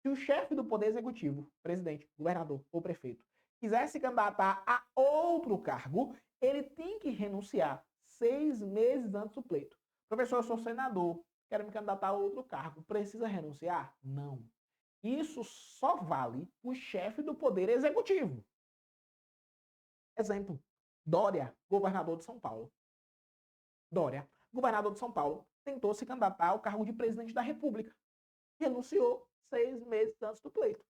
Se o chefe do Poder Executivo, presidente, governador ou prefeito, quiser se candidatar a outro cargo, ele tem que renunciar 6 meses antes do pleito. Professor, eu sou senador, quero me candidatar a outro cargo. Precisa renunciar? Não. Isso só vale o chefe do Poder Executivo. Exemplo, Dória, governador de São Paulo. Dória, governador de São Paulo, tentou se candidatar ao cargo de presidente da República. Renunciou 6 meses antes do pleito.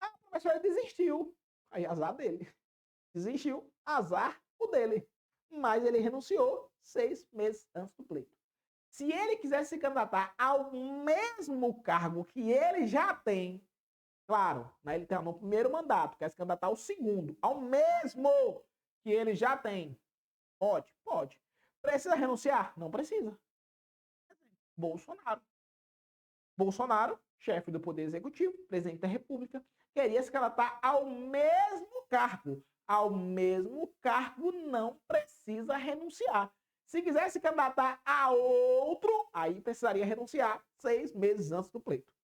A professora desistiu. Aí, azar dele. Desistiu, azar o dele. Mas ele renunciou 6 meses antes do pleito. Se ele quisesse se candidatar ao mesmo cargo que ele já tem, claro, né, ele tem no primeiro mandato, quer se candidatar ao segundo, ao mesmo que ele já tem. Pode? Pode. Precisa renunciar? Não precisa. Bolsonaro. Bolsonaro, chefe do Poder Executivo, presidente da República, queria se candidatar ao mesmo cargo. Ao mesmo cargo não precisa renunciar. Se quiser se candidatar a outro, aí precisaria renunciar 6 meses antes do pleito.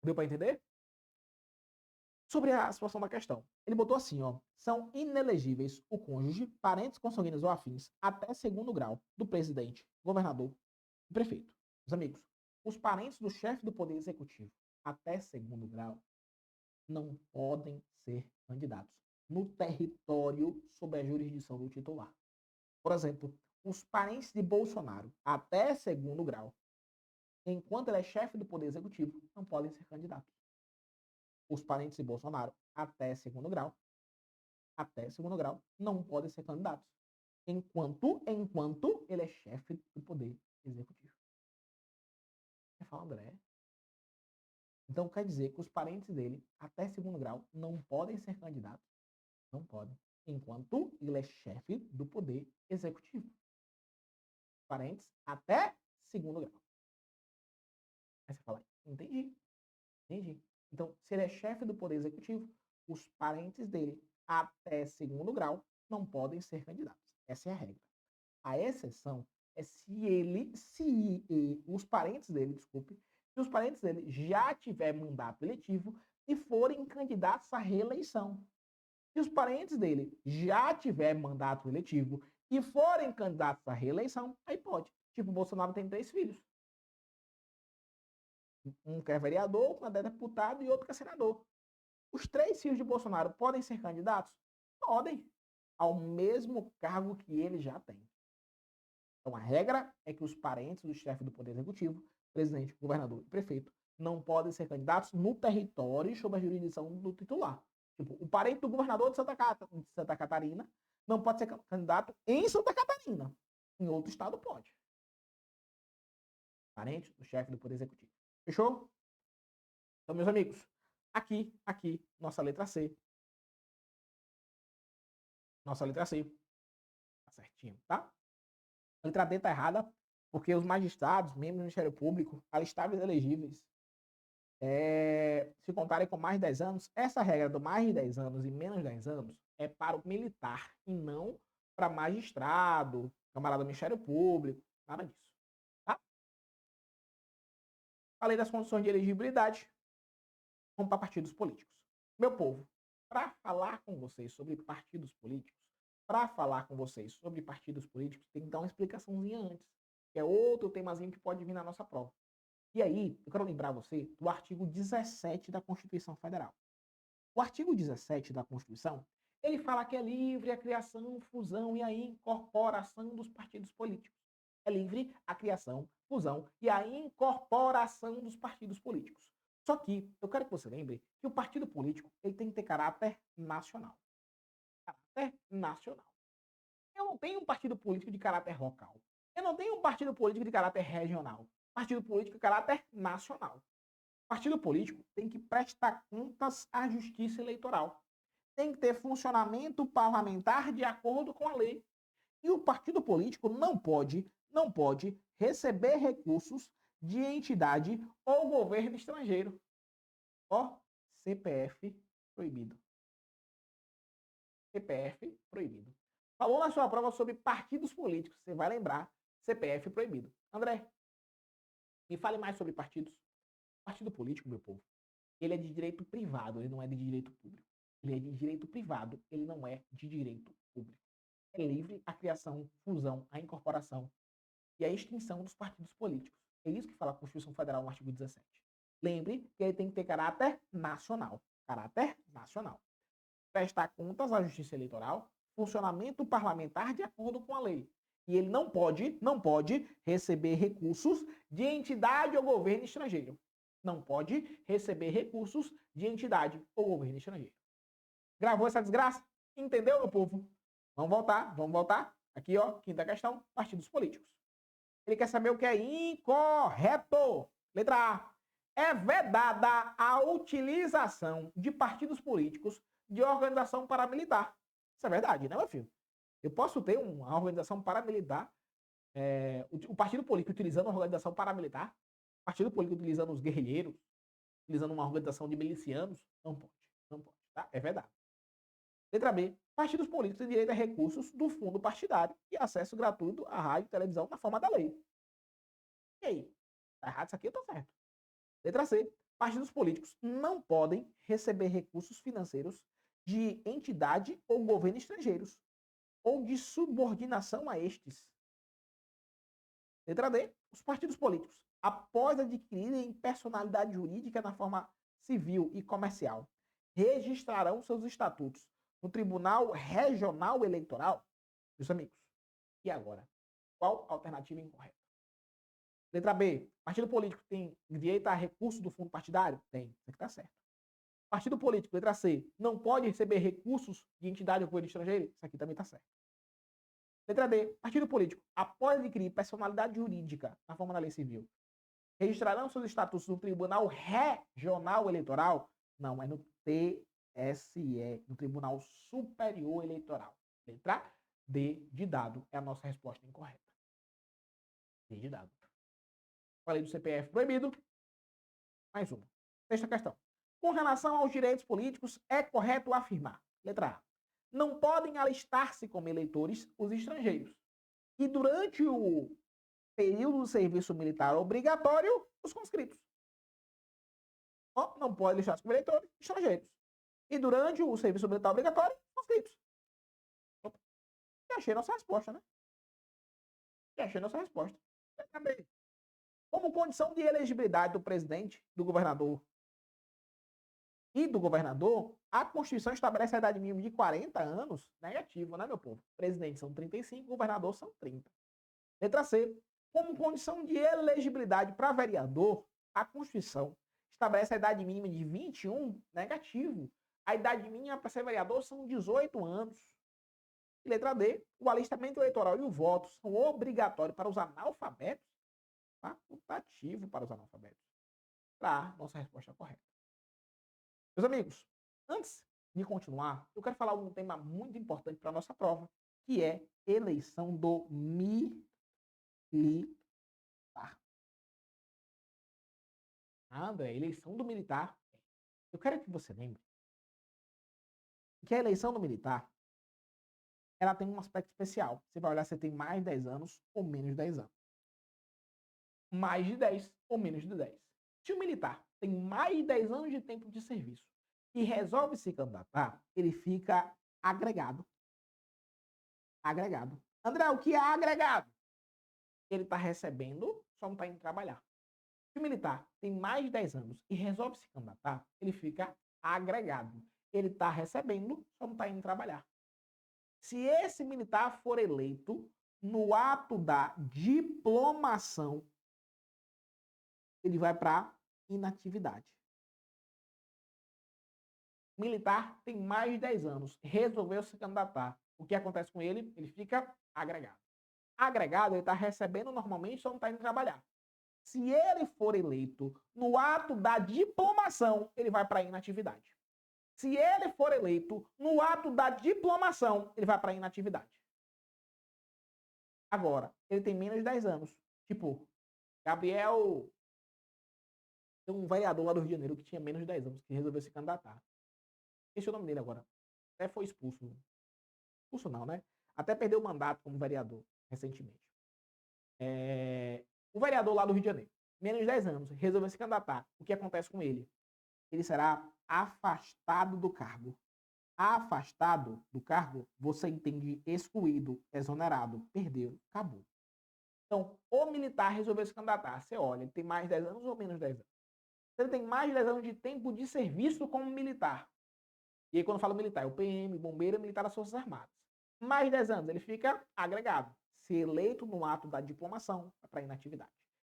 Deu para entender? Sobre a situação da questão. Ele botou assim, ó. São inelegíveis o cônjuge, parentes consanguíneos ou afins, até 2º grau, do presidente, governador e prefeito. Meus amigos, os parentes do chefe do Poder Executivo, até 2º grau, não podem ser candidatos no território sob a jurisdição do titular. Por exemplo, os parentes de Bolsonaro, até 2º grau, enquanto ele é chefe do Poder Executivo, não podem ser candidatos. Os parentes de Bolsonaro, até 2º grau, não podem ser candidatos. Enquanto ele é chefe do Poder Executivo. Você fala, André? Então quer dizer que os parentes dele, até 2º grau, não podem ser candidatos? Não podem. Enquanto ele é chefe do Poder Executivo. Parentes até 2º grau. Aí você fala, entendi. Então, se ele é chefe do Poder Executivo, os parentes dele, até 2º grau, não podem ser candidatos. Essa é a regra. A exceção é se os parentes dele já tiverem mandato eletivo e forem candidatos à reeleição. Se os parentes dele já tiverem mandato eletivo e forem candidatos à reeleição, aí pode. Tipo, o Bolsonaro tem 3 filhos. Um que é vereador, um que é deputado e outro que é senador. Os 3 filhos de Bolsonaro podem ser candidatos? Podem. Ao mesmo cargo que ele já tem. Então, a regra é que os parentes do chefe do Poder Executivo, presidente, governador e prefeito, não podem ser candidatos no território sob a jurisdição do titular. Tipo, o parente do governador de Santa Catarina não pode ser candidato em Santa Catarina. Em outro estado pode. Parente do chefe do Poder Executivo. Fechou? Então, meus amigos, Aqui, nossa letra C. Nossa letra C. Tá certinho, tá? A letra D tá errada, porque os magistrados, membros do Ministério Público, alistáveis elegíveis, se contarem com mais de 10 anos, essa regra do mais de 10 anos e menos de 10 anos é para o militar e não para magistrado, camarada do Ministério Público, nada disso. Tá? Falei das condições de elegibilidade, vamos para partidos políticos. Meu povo, para falar com vocês sobre partidos políticos, tem que dar uma explicaçãozinha antes, que é outro temazinho que pode vir na nossa prova. E aí, eu quero lembrar você do artigo 17 da Constituição Federal. O artigo 17 da Constituição, ele fala que é livre a criação, fusão e a incorporação dos partidos políticos. É livre a criação, fusão e a incorporação dos partidos políticos. Só que eu quero que você lembre que o partido político ele tem que ter caráter nacional. Caráter nacional. Eu não tenho um partido político de caráter local. Eu não tenho um partido político de caráter regional. Partido político de caráter nacional. Partido político tem que prestar contas à Justiça Eleitoral. Tem que ter funcionamento parlamentar de acordo com a lei. E o partido político não pode receber recursos de entidade ou governo estrangeiro. Ó, CPF proibido. CPF proibido. Falou na sua prova sobre partidos políticos, você vai lembrar, CPF proibido. André, me fale mais sobre partidos. Partido político, meu povo, ele é de direito privado, ele não é de direito público. Ele é de direito privado, ele não é de direito público. É livre a criação, fusão, a incorporação e a extinção dos partidos políticos. É isso que fala a Constituição Federal no artigo 17. Lembre que ele tem que ter caráter nacional. Caráter nacional. Prestar contas à Justiça Eleitoral, funcionamento parlamentar de acordo com a lei. E ele não pode receber recursos de entidade ou governo estrangeiro. Não pode receber recursos de entidade ou governo estrangeiro. Gravou essa desgraça? Entendeu, meu povo? Vamos voltar. Aqui, ó, quinta questão, partidos políticos. Ele quer saber o que é incorreto. Letra A. É vedada a utilização de partidos políticos de organização paramilitar. Isso é verdade, né, meu filho? Eu posso ter uma organização paramilitar, o partido político utilizando uma organização paramilitar, o partido político utilizando os guerrilheiros, utilizando uma organização de milicianos. Não pode, tá? É verdade. Letra B. Partidos políticos têm direito a recursos do fundo partidário e acesso gratuito à rádio e televisão na forma da lei. E aí? Tá errado isso aqui ou tá certo? Letra C. Partidos políticos não podem receber recursos financeiros de entidade ou governo estrangeiros ou de subordinação a estes. Letra D. Os partidos políticos, após adquirirem personalidade jurídica na forma civil e comercial, registrarão seus estatutos no Tribunal Regional Eleitoral. Meus amigos, e agora? Qual a alternativa incorreta? Letra B. Partido político tem direito a recurso do fundo partidário? Tem. Isso aqui está certo. Partido político, letra C, não pode receber recursos de entidade ou governo estrangeiro? Isso aqui também está certo. Letra D. Partido político, após adquirir personalidade jurídica na forma da lei civil, registrarão seus estatutos no Tribunal Regional Eleitoral? Não, é no TSE, no Tribunal Superior Eleitoral. Letra D de dado é a nossa resposta incorreta. D de dado. Falei do CPF proibido. Mais uma. Sexta questão. Com relação aos direitos políticos, é correto afirmar. Letra A. Não podem alistar-se como eleitores os estrangeiros. E durante o período do serviço militar obrigatório, os conscritos. Não podem alistar-se como eleitores estrangeiros. E durante o serviço militar obrigatório, os conscritos. Já achei nossa resposta, né? Letra B. Como condição de elegibilidade do presidente, do governador e do governador, a Constituição estabelece a idade mínima de 40 anos, negativo, né, meu povo? Presidente são 35, governador são 30. Letra C. Como condição de elegibilidade para vereador, a Constituição estabelece a idade mínima de 21, negativo. A idade mínima para ser vereador são 18 anos. E letra D. O alistamento eleitoral e o voto são obrigatórios para os analfabetos, facultativo para os analfabetos. Tá, nossa resposta é correta. Meus amigos, antes de continuar, eu quero falar um tema muito importante para a nossa prova, que é eleição do militar. Ah, André, eleição do militar. Eu quero que você lembre que a eleição do militar, ela tem um aspecto especial. Você vai olhar se tem mais de 10 anos ou menos de 10 anos. Mais de 10 ou menos de 10. Se o militar tem mais de 10 anos de tempo de serviço e resolve se candidatar, ele fica agregado. Agregado. André, o que é agregado? Ele está recebendo, só não está indo trabalhar. Se o militar tem mais de 10 anos e resolve se candidatar, ele fica agregado. Ele está recebendo, só não está indo trabalhar. Se esse militar for eleito no ato da diplomação, ele vai para inatividade. Militar tem mais de 10 anos, resolveu se candidatar. O que acontece com ele? Ele fica agregado. Agregado, ele está recebendo normalmente, só não está indo trabalhar. Se ele for eleito no ato da diplomação, ele vai para inatividade. Se ele for eleito no ato da diplomação, ele vai para inatividade. Agora, ele tem menos de 10 anos. Tipo, Gabriel, tem um vereador lá do Rio de Janeiro que tinha menos de 10 anos, que resolveu se candidatar. Esse é o nome dele agora. Até foi expulso. Expulso não, né? Até perdeu o mandato como vereador recentemente. O vereador lá do Rio de Janeiro, menos de 10 anos, resolveu se candidatar. O que acontece com ele? Ele será afastado do cargo. Afastado do cargo, você entende excluído, exonerado, perdeu, acabou. Então, o militar resolveu se candidatar. Você olha, ele tem mais de 10 anos ou menos de 10 anos? Ele tem mais de 10 anos de tempo de serviço como militar. E aí, quando eu falo militar, é o PM, bombeiro, militar das Forças Armadas. Mais de 10 anos, ele fica agregado. Se eleito no ato da diplomação, para inatividade.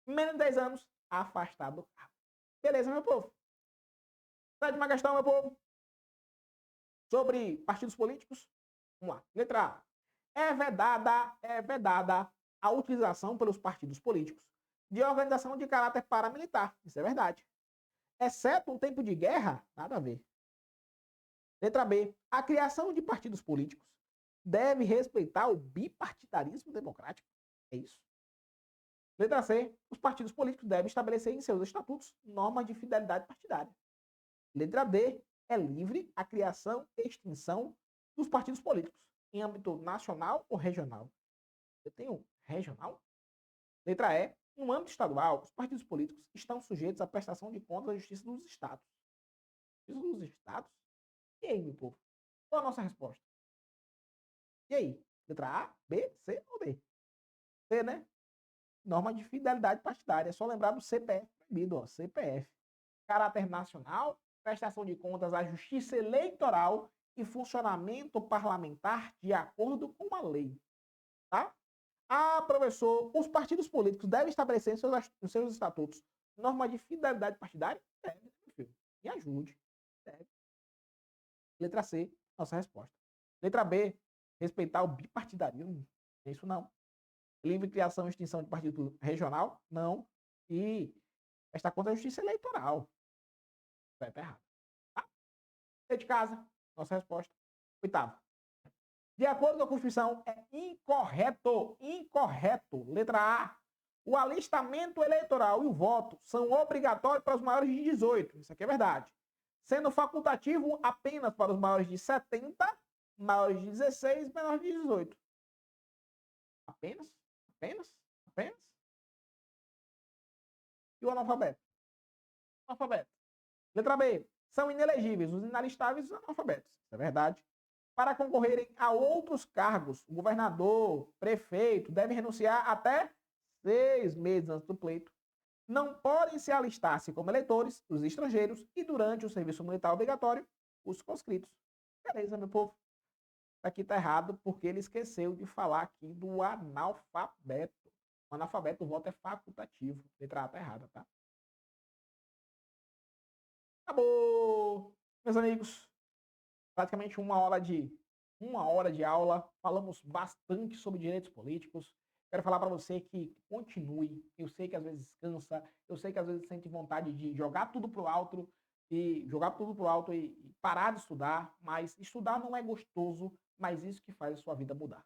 Menos de 10 anos, afastado do cargo. Beleza, meu povo? Sétima questão, meu povo. Sobre partidos políticos. Vamos lá. Letra A. É vedada a utilização pelos partidos políticos de organização de caráter paramilitar. Isso é verdade. Exceto um tempo de guerra, nada a ver. Letra B. A criação de partidos políticos deve respeitar o bipartidarismo democrático. É isso. Letra C. Os partidos políticos devem estabelecer em seus estatutos normas de fidelidade partidária. Letra D. É livre a criação e extinção dos partidos políticos em âmbito nacional ou regional. Eu tenho regional? Letra E. No âmbito estadual, os partidos políticos estão sujeitos à prestação de contas à Justiça dos Estados. Justiça dos Estados? E aí, meu povo? Qual a nossa resposta? E aí? Letra A, B, C ou D? C, né? Norma de fidelidade partidária. É só lembrar do CPF proibido, ó. CPF. Caráter nacional, prestação de contas à Justiça Eleitoral e funcionamento parlamentar de acordo com a lei. Tá? Ah, professor, os partidos políticos devem estabelecer em seus estatutos norma de fidelidade partidária? Deve, meu filho. Me ajude. Deve. Letra C, nossa resposta. Letra B, respeitar o bipartidarismo. É isso não. Livre criação e extinção de partido regional? Não. E esta conta é a justiça eleitoral. Vai estar errado. Tá? De casa, nossa resposta. Oitava. De acordo com a Constituição, é incorreto. Incorreto. Letra A. O alistamento eleitoral e o voto são obrigatórios para os maiores de 18. Isso aqui é verdade. Sendo facultativo apenas para os maiores de 70, maiores de 16 e menores de 18. Apenas? Apenas? Apenas? E o analfabeto? Analfabeto. Letra B. São inelegíveis os inalistáveis e os analfabetos. Isso é verdade. Para concorrerem a outros cargos, o governador, prefeito, devem renunciar até 6 meses antes do pleito. Não podem se alistar-se como eleitores os estrangeiros e durante o serviço militar obrigatório os conscritos. Beleza, meu povo? Aqui tá errado porque ele esqueceu de falar aqui do analfabeto. O analfabeto, o voto é facultativo. Letra A tá errada, tá? Acabou! Meus amigos, praticamente uma hora de aula. Falamos bastante sobre direitos políticos. Quero falar para você que continue. Eu sei que às vezes cansa, eu sei que às vezes sente vontade de jogar tudo pro alto, e jogar tudo pro alto e parar de estudar, mas estudar não é gostoso, mas isso que faz a sua vida mudar.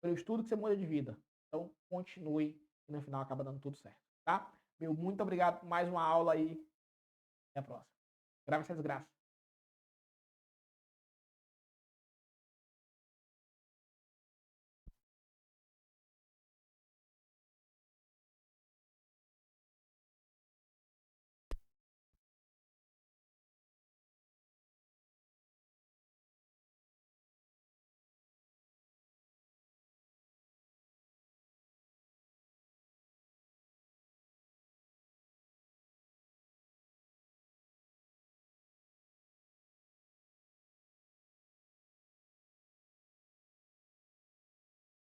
Pelo estudo que você muda de vida. Então, continue e no final acaba dando tudo certo, tá? Meu muito obrigado por mais uma aula aí. Até a próxima. Grave essa desgraça.